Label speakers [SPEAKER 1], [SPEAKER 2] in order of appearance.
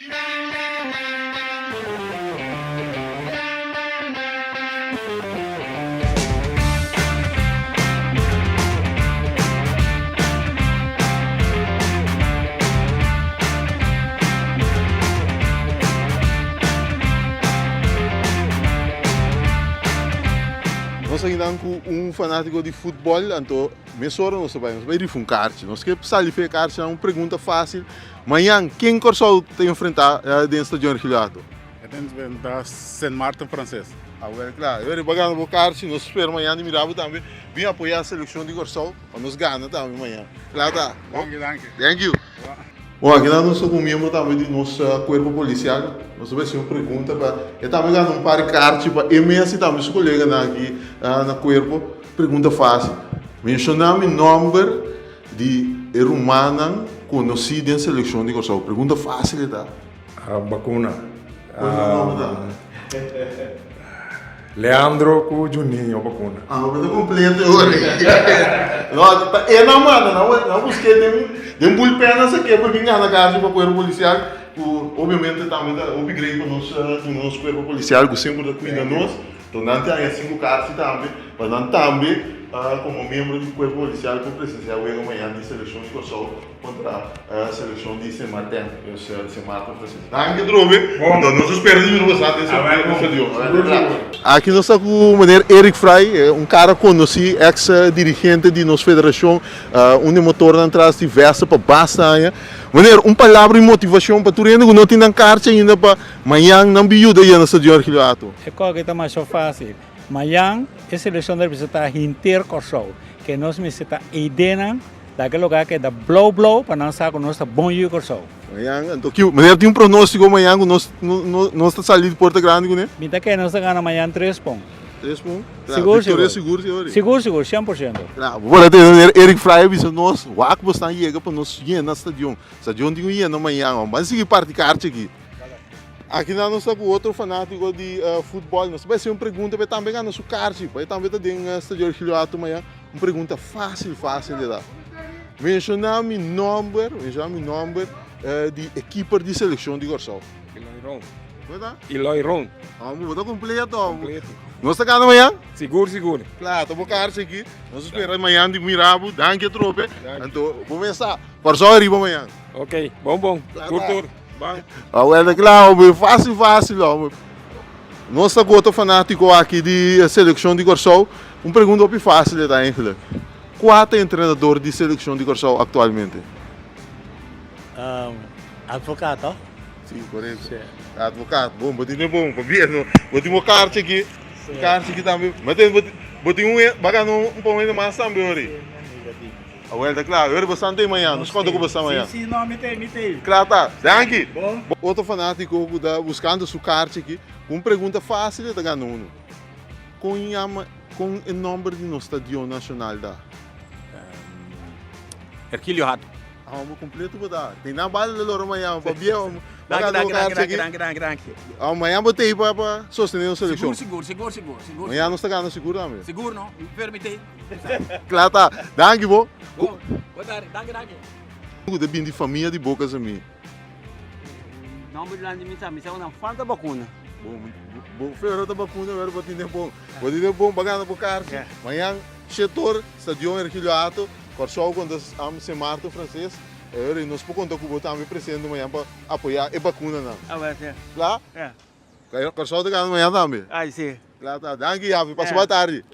[SPEAKER 1] Nós ainda com fanático de futebol, então, mesora nós vai ir um kart. Nós que sair de kart é uma pergunta fácil. Amanhã, quem Corsol tem enfrentar dentro do estádio Arquilhato?
[SPEAKER 2] É dentro da Saint Martin francês.
[SPEAKER 1] Claro, eu vou ganhar o kart, nós esperamos amanhã de Mirabo também. Vim apoiar a seleção de Corsol, para nos ganhar também amanhã. Claro, tá? Thank you. Bom, aqui nós somos membro também do nosso corpo policial. Nós vamos fazer uma pergunta para... Eu também ganho um par de cartas para MS também, os colegas aqui no corpo. Pergunta fácil. Mencionar o nome de humana conhecida em seleção de Corsol. Pergunta fácil, tá?
[SPEAKER 3] Bacuna.
[SPEAKER 1] Qual é o nome da?
[SPEAKER 3] Leandro com Juninho Bacuna.
[SPEAKER 1] Mas é completo agora. É não, mano, não busquei de um bullpen nessa aqui para vir na casa para o corpo policial. Obviamente também dá upgrade para o nosso corpo policial, que sempre cuida de nós. Então não tem 5 cartas também, mas não também como membro do corpo policial que precisar hoje amanhã de seleção de Corsol contra a seleção de Saint Martin, Saint Martin francês. Danke, Drobe. Então nós esperamos de novo aqui nós estamos com o maneiro Eric Frey, um cara conhecido, ex-dirigente de nossa federação, onde o motor atrás diversa para bastante. Maneiro, uma palavra de motivação para tu ainda não tem carta ainda para amanhã não me ajuda aí no estádio Arquilhato.
[SPEAKER 4] É coisa que está mais fácil. Amanhã a seleção deve estar inteiro Corsol, que nós necessitamos ideia daquele lugar que é da blow para lançar com nossa bom e Corsol.
[SPEAKER 1] Amanhã, então, maneiro tem um pronóstico amanhã com nós está saindo de Porto Grande, né?
[SPEAKER 4] Então que nós ganhamos amanhã 3 pontos.
[SPEAKER 1] 3 pontos.
[SPEAKER 4] Seguro, 100%.
[SPEAKER 1] Vou ter Eric Frey disse nós, o Acbo está aí para nós ir no estádio. Estádio tem ir amanhã, mas seguir parte de kart aqui. Aqui nós estamos com outro fanático de futebol. Nós vai ser uma pergunta para também ganhar nosso kart, para também estar dentro do estádio Arquilhato amanhã. Uma pergunta fácil de dar. Mencionar meu nome de equipe de seleção de Corsol.
[SPEAKER 3] Iloiron.
[SPEAKER 1] Vou dar completo. Nós estamos ganhando amanhã?
[SPEAKER 3] Seguro.
[SPEAKER 1] Claro, estou com kart aqui. Nós esperamos amanhã de Mirabo, danke trope. Então, vamos começar. Corsol arriba amanhã.
[SPEAKER 3] Ok, bom. Turtur.
[SPEAKER 1] Claro, fácil. Nós estamos com outro fanático aqui de seleção de Corsol. Uma pergunta bem fácil, tá, Angela? Qual é o treinador de seleção de Corsol atualmente?
[SPEAKER 4] Advogado?
[SPEAKER 1] Sim, correto. Advogado, bom, botinho bom, governo, botinho kart aqui. Kart aqui também. Mas tem bagano um pouco ainda mais também, ori. Claro, eu vou estar amanhã, nós contamos com você amanhã.
[SPEAKER 4] Sim, não, me tem.
[SPEAKER 1] Claro, tá. Danke. Outro fanático buscando sua kart aqui, uma pergunta fácil de ganhar um. Com o nome do nosso estádio nacional da?
[SPEAKER 5] Hercílio Rato.
[SPEAKER 1] Vamos completo para dar. Tem na bala de louro amanhã, para ver.
[SPEAKER 5] Danke.
[SPEAKER 1] Amanhã botei para sostener a seleção.
[SPEAKER 5] Seguro.
[SPEAKER 1] Amanhã nós estamos ganhando seguro também.
[SPEAKER 5] Seguro, não? Me permite.
[SPEAKER 1] Claro, tá. Danke, bo.
[SPEAKER 5] Boa tarde, danke.
[SPEAKER 1] De bem de família de bocas a mim.
[SPEAKER 5] Não me lande missão não falta vacuna.
[SPEAKER 1] Bom, feira da vacuna, eu vou ter bom. Vou ter bom, bagana para kart. Amanhã, setor, estádio Arquilhato, Corsol quando estamos em Martin francês. Nós podemos contar com o também presente amanhã para apoiar a vacuna não.
[SPEAKER 5] Claro?
[SPEAKER 1] Corsol de ganhar amanhã também.
[SPEAKER 5] Sim.
[SPEAKER 1] Claro, tá. Danke, Javi. Passa boa tarde.